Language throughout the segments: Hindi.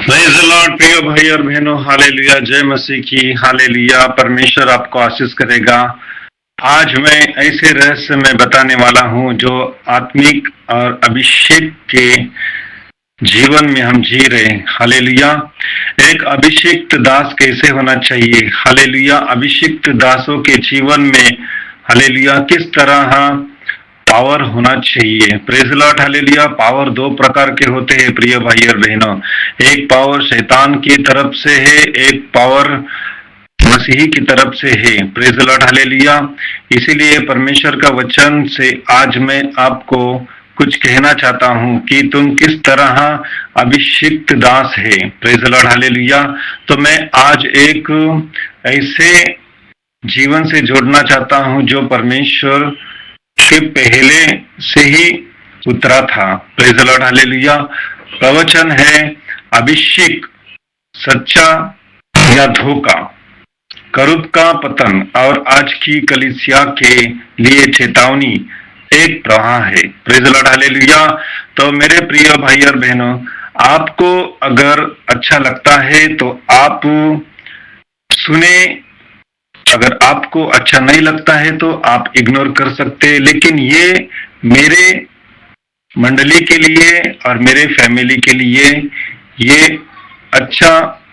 Praise the Lord. प्रिय भाई और बहनों, हालेलुया, जय मसीह की, हालेलुया। परमेश्वर आपको आशीष करेगा। आज मैं ऐसे रहस्य में बताने वाला हूं जो आत्मिक और अभिषेक के जीवन में हम जी रहे हैं। हालेलुया। एक अभिषिक्त दास कैसे होना चाहिए? हालेलुया। अभिषिक्त दासों के जीवन में हालेलुया किस तरह पावर होना चाहिए? Praise the Lord, hallelujah. Power दो प्रकार के होते हैं प्रिय भाई और बहनों। एक पावर शैतान की तरफ से है, एक पावर मसीही की तरफ से है। Praise the Lord, hallelujah. इसीलिए परमेश्वर का वचन से आज मैं आपको कुछ कहना चाहता हूं कि तुम किस तरह अभिषिक्त दास है। Praise the Lord, hallelujah. तो मैं आज एक ऐसे जीवन से जोड़ना चाहता हूं जो परमेश्वर के पहले से ही उतरा था। Praise the Lord, hallelujah. प्रवचन है अभिषेक, सच्चा या धोखा, करूब का पतन और आज की कलीसिया के लिए चेतावनी एक प्रवाह है। Praise the Lord, hallelujah. तो मेरे प्रिय भाई और बहनों, आपको अगर अच्छा लगता है तो आप सुने, अगर आपको अच्छा नहीं लगता है तो आप इग्नोर कर सकते हैं। लेकिन ये मेरे मंडली के लिए और मेरे फैमिली के लिए ये अच्छा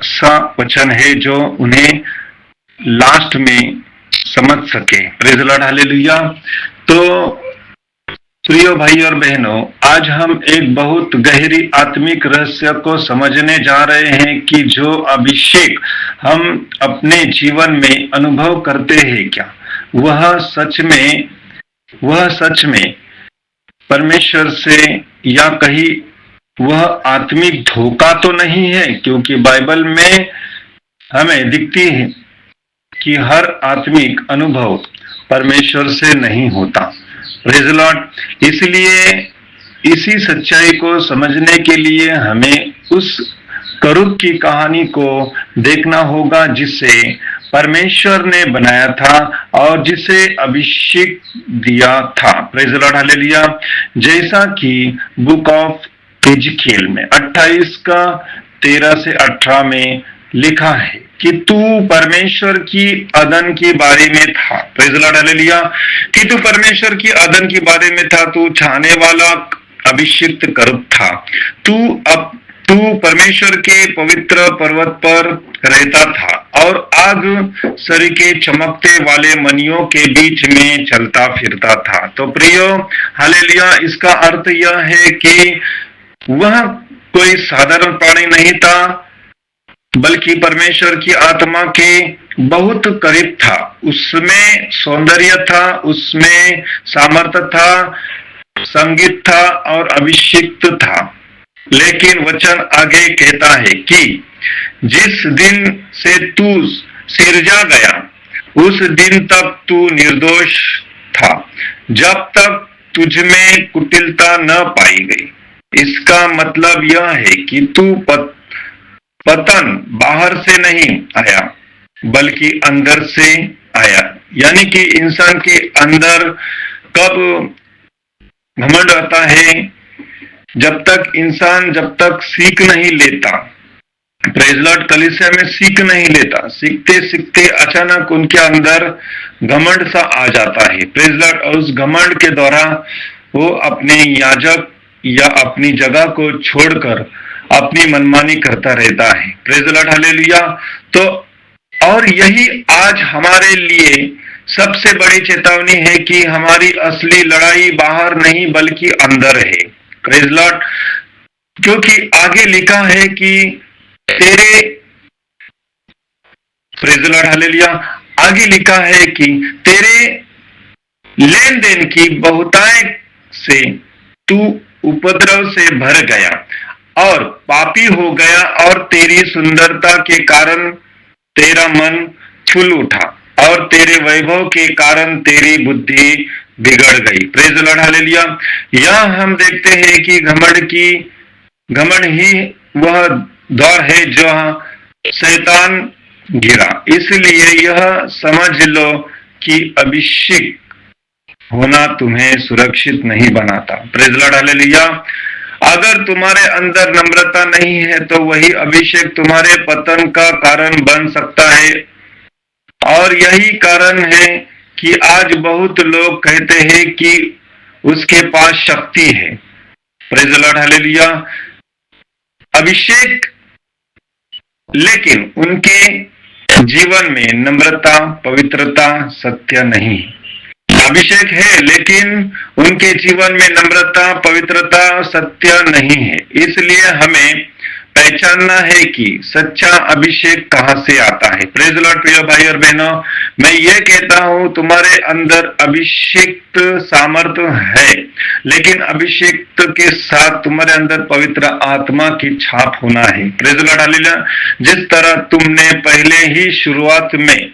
सा वचन है जो उन्हें लास्ट में समझ सके। Praise the Lord, hallelujah. तो प्रिय भाई और बहनों, आज हम एक बहुत गहरी आत्मिक रहस्य को समझने जा रहे हैं कि जो अभिषेक हम अपने जीवन में अनुभव करते हैं, क्या वह सच में परमेश्वर से या कहीं वह आत्मिक धोखा तो नहीं है? क्योंकि बाइबल में हमें दिखती है कि हर आत्मिक अनुभव परमेश्वर से नहीं होता। Praise the Lord. इसलिए इसी सच्चाई को समझने के लिए हमें उस करूब की कहानी को देखना होगा जिसे परमेश्वर ने बनाया था और जिसे अभिषेक दिया था। Praise the Lord, hallelujah. जैसा कि बुक ऑफ एजिकियल में 28 का 13 से 18 में लिखा है कि तू परमेश्वर की अदन के बारे में था। Praise the Lord, hallelujah. कि तू परमेश्वर की अदन के बारे में था, तू छाने वाला अभिषिक्त करूब था। तू परमेश्वर के पवित्र पर्वत पर रहता था और आग सरीखे चमकते वाले मणियों के बीच में चलता फिरता था। तो प्रियो, हालेलुया, इसका अर्थ यह है कि वह कोई साधारण प्राणी नहीं था, बल्कि परमेश्वर की आत्मा के बहुत करीब था। उसमें सौंदर्य था, उसमें सामर्थ्य था, संगीत था और अभिषिक्त था। लेकिन वचन आगे कहता है कि जिस दिन से तू सिरजा गया उस दिन तक तू निर्दोष था, जब तक तुझमें कुटिलता न पाई गई। इसका मतलब यह है कि तू पतन बाहर से नहीं आया बल्कि अंदर से आया। यानी कि इंसान के अंदर कब घमंड आता है? जब तक सीख नहीं लेता। प्रेज़ द लॉर्ड, कलीसिया में सीख नहीं लेता। सीखते सीखते अचानक उनके अंदर घमंड सा आ जाता है। Praise the Lord. और उस घमंड के द्वारा वो अपने याजक या अपनी जगह को छोड़कर अपनी मनमानी करता रहता है। Praise the Lord, hallelujah. तो और यही आज हमारे लिए सबसे बड़ी चेतावनी है कि हमारी असली लड़ाई बाहर नहीं बल्कि अंदर है। Praise the Lord. क्योंकि आगे लिखा है कि प्रेज़ द लॉर्ड, हालेलुया। आगे लिखा है कि तेरे लेन देन की बहुतायत से तू उपद्रव से भर गया और पापी हो गया और तेरी सुंदरता के कारण तेरा मन फूल उठा और तेरे वैभव के कारण तेरी बुद्धि बिगड़ गई। Praise the Lord, hallelujah. यह हम देखते हैं कि घमंड ही वह दौर है जो शैतान गिरा। इसलिए यह समझ लो कि अभिषेक होना तुम्हें सुरक्षित नहीं बनाता। Praise the Lord, hallelujah. अगर तुम्हारे अंदर नम्रता नहीं है तो वही अभिषेक तुम्हारे पतन का कारण बन सकता है। और यही कारण है कि आज बहुत लोग कहते हैं कि उसके पास शक्ति है। प्रेज़ द लॉर्ड, हालेलुया, अभिषेक, लेकिन उनके जीवन में नम्रता, पवित्रता, सत्य नहीं। अभिषेक है लेकिन उनके जीवन में नम्रता, पवित्रता, सत्य नहीं है। इसलिए हमें पहचानना है कि सच्चा अभिषेक कहां से आता है। प्रेज़ द लॉर्ड प्रिय भाई और बहनों, मैं ये कहता हूं तुम्हारे अंदर अभिषेक सामर्थ्य है, लेकिन अभिषेक के साथ तुम्हारे अंदर पवित्र आत्मा की छाप होना है। प्रेज़ द लॉर्ड, हालेलुया, जिस तरह तुमने पहले ही शुरुआत में,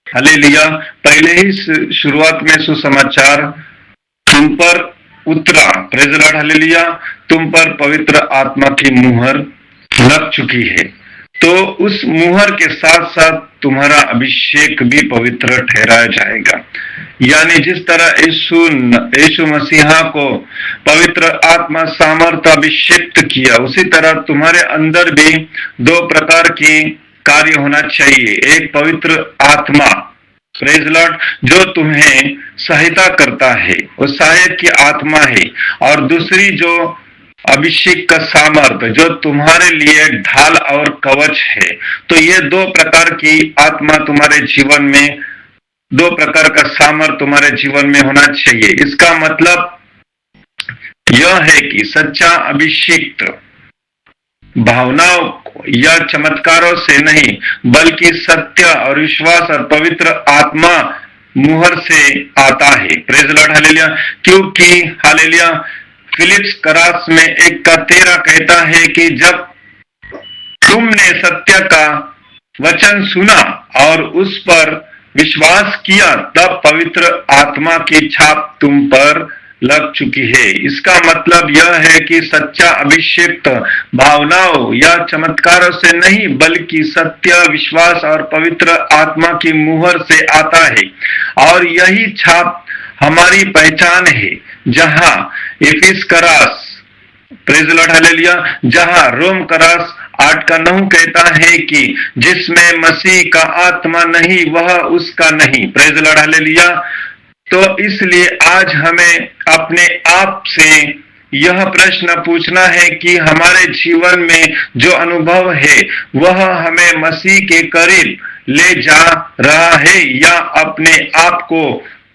हालेलुया, पहले ही शुरुआत में सुसमाचार तुम पर उतरा। प्रेज़ द लॉर्ड, हालेलुया, तुम पर पवित्र आत्मा की मुहर लग चुकी है, तो उस मुहर के साथ साथ तुम्हारा अभिषेक भी पवित्र ठहराया जाएगा। यानी जिस तरह यीशु मसीहा को पवित्र आत्मा सामर्थ्य अभिषेक किया, उसी तरह तुम्हारे अंदर भी दो प्रकार के कार्य होना चाहिए। एक पवित्र आत्मा, प्रेज़ द लॉर्ड, जो तुम्हें सहायता करता है, वो सहायक की आत्मा है, और दूसरी जो अभिषेक का सामर्थ्य जो तुम्हारे लिए ढाल और कवच है। तो ये दो प्रकार की आत्मा तुम्हारे जीवन में, दो प्रकार का सामर्थ्य तुम्हारे जीवन में होना चाहिए। इसका मतलब यह है कि सच्चा अभिषेक भावनाओं या चमत्कारों से नहीं, बल्कि सत्य और विश्वास और पवित्र आत्मा मुहर से आता है। प्रेज़ द लॉर्ड, हालेलुया, क्योंकि हालेलुया फिलिप्स करास में 1:13 कहता है कि जब तुमने सत्य का वचन सुना और उस पर विश्वास किया, तब पवित्र आत्मा की छाप तुम पर लग चुकी है। इसका मतलब यह है कि सच्चा अभिषेक भावनाओं या चमत्कारों से नहीं, बल्कि सत्य, विश्वास और पवित्र आत्मा की मुहर से आता है। और यही छाप हमारी पहचान है, जहां इफिस करास, प्रेज़ द लॉर्ड, हालेलुया, जहां रोम करास 8:9 कहता है कि जिसमें मसीह का आत्मा नहीं वह उसका नहीं। Praise the Lord, hallelujah. तो इसलिए आज हमें अपने आप से यह प्रश्न पूछना है कि हमारे जीवन में जो अनुभव है वह हमें मसीह के करीब ले जा रहा है या अपने आप को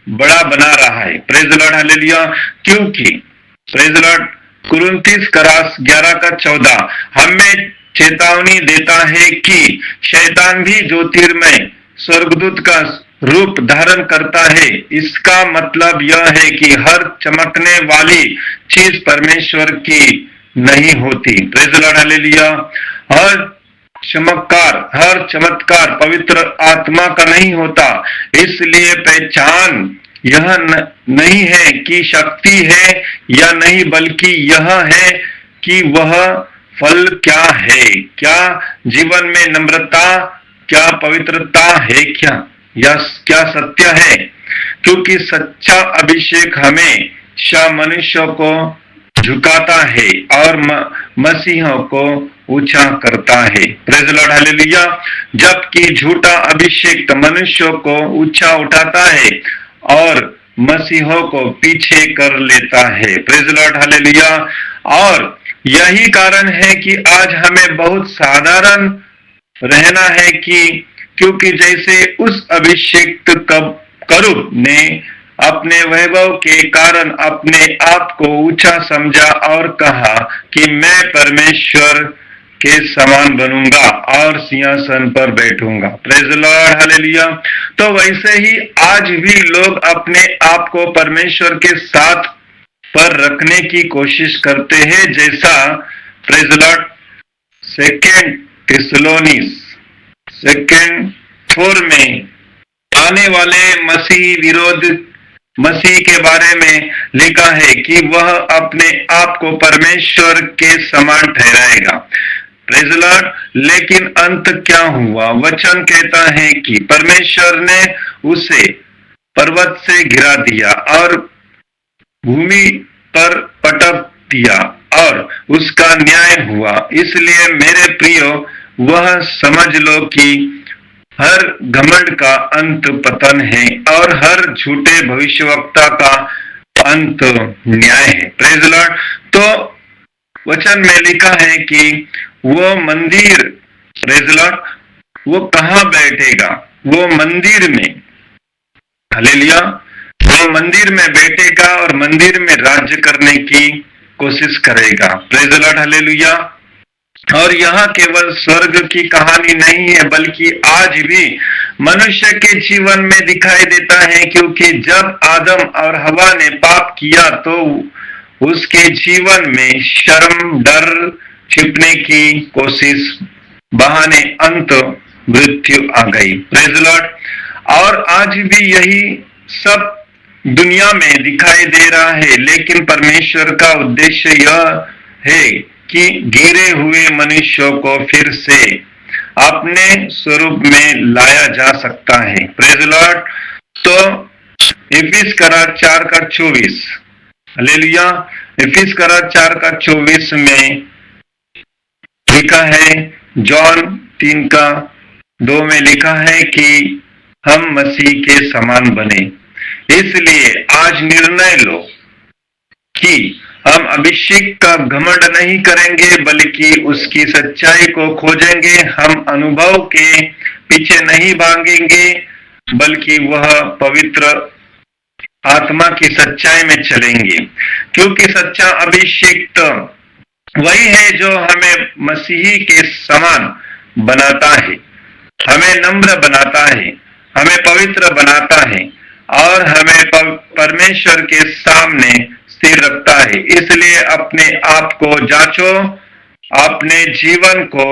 बड़ा बना रहा है। प्रेज़ द लॉर्ड, हालेलुया, क्योंकि प्रेज़ द लॉर्ड कुरिन्थियों करास 11:14 हमें चेतावनी देता है कि शैतान भी ज्योतिर्मय स्वर्गदूत का रूप धारण करता है। इसका मतलब यह है कि हर चमकने वाली चीज परमेश्वर की नहीं होती। प्रेज़ द लॉर्ड, हालेलुया, हर चमत्कार पवित्र आत्मा का नहीं होता। इसलिए पहचान यह नहीं है कि शक्ति है या नहीं, बल्कि यह है कि वह फल क्या है। क्या जीवन में नम्रता, क्या पवित्रता है, क्या सत्य है। क्योंकि सच्चा अभिषेक हमेशा मनुष्यों को झुकाता है और मसीहों को ऊंचा करता है। प्रेज़ द लॉर्ड, हालेलुया, जबकि झूठा अभिषेक मनुष्यों को ऊंचा उठाता है और मसीहों को पीछे कर लेता है। Praise the Lord, hallelujah. और यही कारण है कि आज हमें बहुत साधारण रहना है क्योंकि जैसे उस अभिषेक करूब ने अपने वैभव के कारण अपने आप को ऊंचा समझा और कहा कि मैं परमेश्वर के समान बनूंगा और सिंहासन पर बैठूंगा। Praise the Lord, hallelujah. तो वैसे ही आज भी लोग अपने आप को परमेश्वर के साथ पर रखने की कोशिश करते हैं, जैसा प्रेज़ द लॉर्ड 2 थिस्सलुनीस 2:4 में आने वाले मसीह के बारे में लिखा है कि वह अपने आप को परमेश्वर के समान ठहराएगा। Praise the Lord. लेकिन अंत क्या हुआ? वचन कहता है कि परमेश्वर ने उसे पर्वत से गिरा दिया और भूमि पर पटक दिया और उसका न्याय हुआ। इसलिए मेरे प्रियो, वह समझ लो कि हर घमंड का अंत पतन है और हर झूठे भविष्यवक्ता का अंत न्याय है। Praise Lord. तो वचन में लिखा है कि वो मंदिर, प्रेज लॉर्ड, वो कहाँ बैठेगा? वो मंदिर में, हालेलुया, वो मंदिर में बैठेगा और मंदिर में राज्य करने की कोशिश करेगा। Praise the Lord, hallelujah. और यहाँ केवल स्वर्ग की कहानी नहीं है, बल्कि आज भी मनुष्य के जीवन में दिखाई देता है, क्योंकि जब आदम और हवा ने पाप किया तो उसके जीवन में शर्म, डर, छिपने की कोशिश, बहाने, अंत मृत्यु आ गई। Praise the Lord. और आज भी यही सब दुनिया में दिखाई दे रहा है, लेकिन परमेश्वर का उद्देश्य यह है कि गिरे हुए मनुष्यों को फिर से अपने स्वरूप में लाया जा सकता है। Praise Lord. तो इफिस करार 4:24, हालेलुया, इफिस करार 4:24 में लिखा है, जॉन 3:2 में लिखा है कि हम मसीह के समान बने। इसलिए आज निर्णय लो कि हम अभिषेक का घमंड नहीं करेंगे, बल्कि उसकी सच्चाई को खोजेंगे। हम अनुभव के पीछे नहीं भागेंगे, बल्कि वह पवित्र आत्मा की सच्चाई में चलेंगे, क्योंकि सच्चा अभिषेक वही है जो हमें मसीही के समान बनाता है, हमें नम्र बनाता है, हमें पवित्र बनाता है और हमें परमेश्वर के सामने स्थिर रखता है। इसलिए अपने आप को जांचो, अपने जीवन को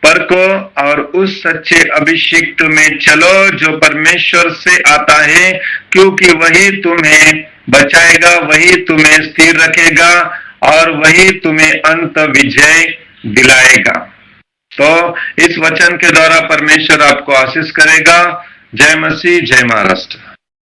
परखो और उस सच्चे अभिषेक में चलो जो परमेश्वर से आता है, क्योंकि वही तुम्हें बचाएगा, वही तुम्हें स्थिर रखेगा और वही तुम्हें अंत विजय दिलाएगा। तो इस वचन के द्वारा परमेश्वर आपको आशीष करेगा। जय मसीह, जय महाराष्ट्र।